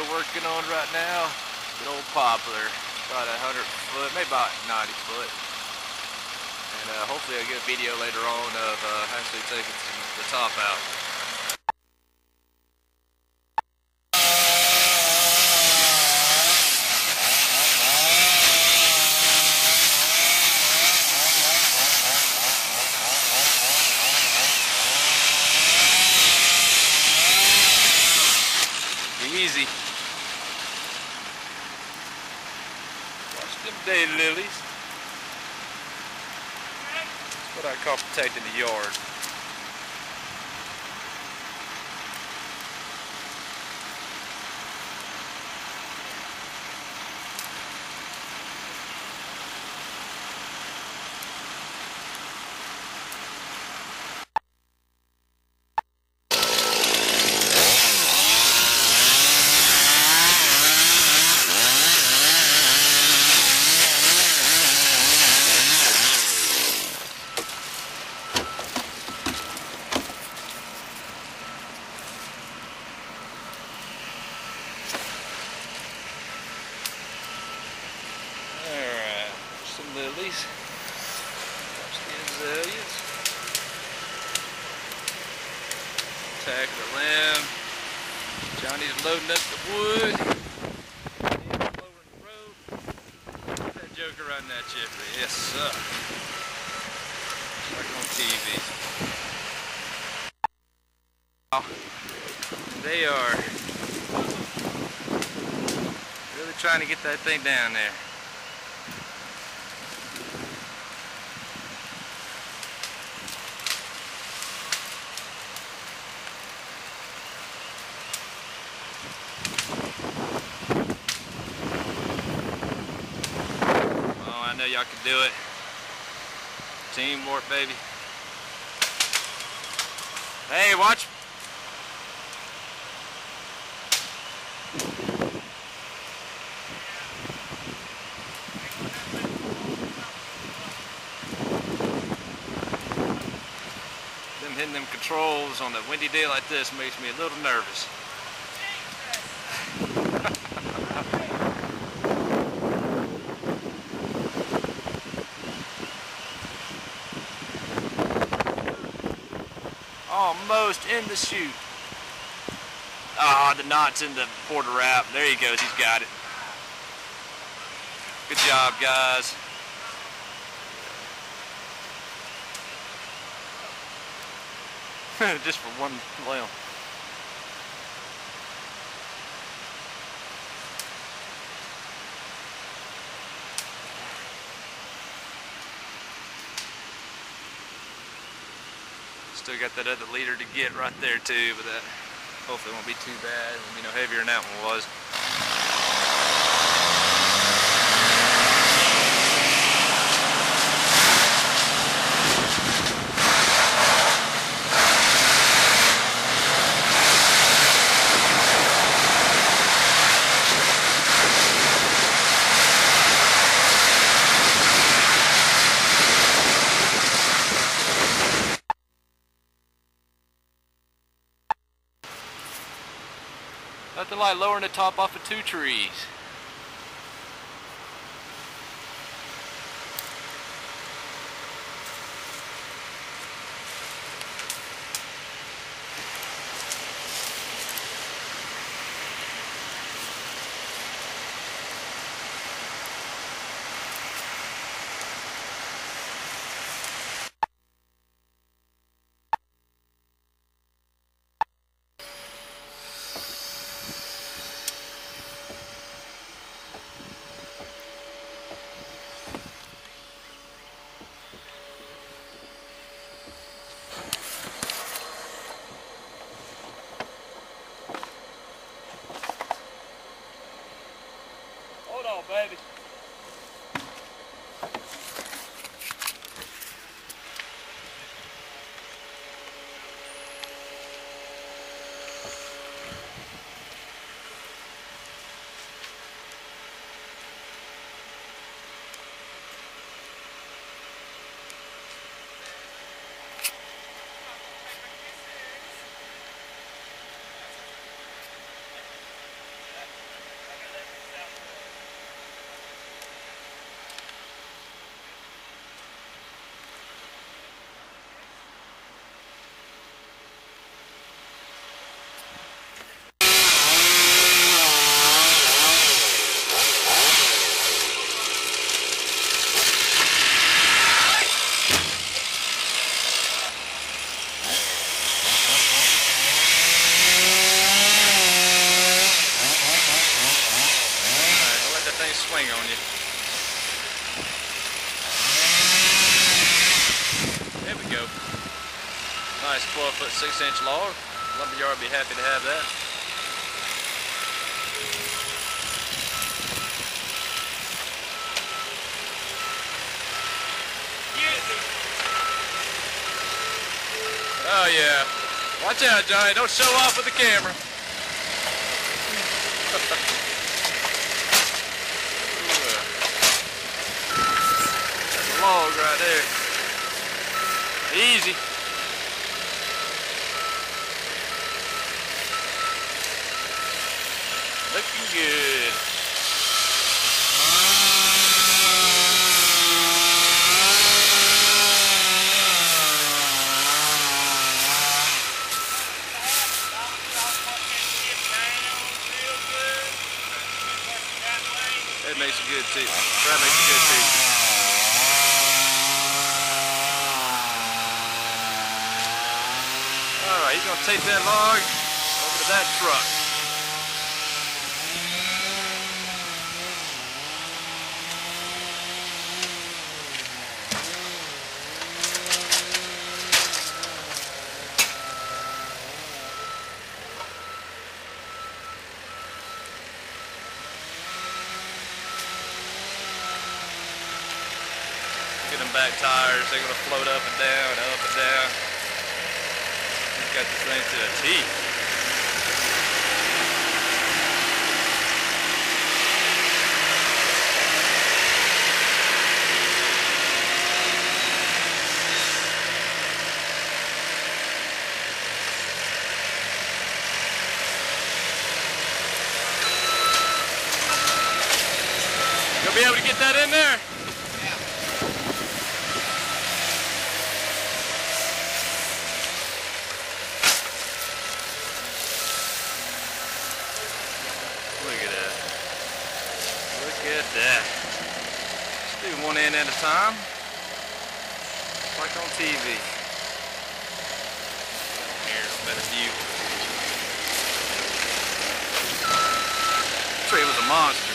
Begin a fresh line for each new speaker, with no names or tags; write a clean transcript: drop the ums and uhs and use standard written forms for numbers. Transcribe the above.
we're working on right now. Good old Poplar. About 100 foot, maybe about 90 foot. And hopefully I'll get a video later on of actually taking the top out. Easy. Watch them daylilies. That's what I call protecting the yard. Some lilies. Watch the azaleas. Tagging the limb. Johnny's loading up the wood. Lowering the road. Look at that joker riding that chipper. Yes, sir. Just like on TV. They are really trying to get that thing down there. I know y'all can do it. Teamwork, baby. Hey, watch. Them hitting them controls on a windy day like this makes me a little nervous. Almost in the chute. Ah, the knot's in the quarter wrap. There he goes, he's got it. Good job, guys. Just for one limb. Still got that other leader to get right there too, but that hopefully won't be too bad. It won't be no heavier than that one was. Nothing like lowering the top off of 2 trees. Hold on, baby. 6-inch log. Lumberyard would be happy to have that. Oh yeah. Watch out, Johnny. Don't show off with the camera. That's a log right there. Easy. Looking good. That makes a good too. That makes a good too. Alright, he's gonna take that log over to that truck. Look at them back tires, they're going to float up and down, up and down. He's got this thing to a T. You'll be able to get that in there? Look at that. Look at that. Just do one end at a time. Like on TV. Here's a better view. This tree was a monster.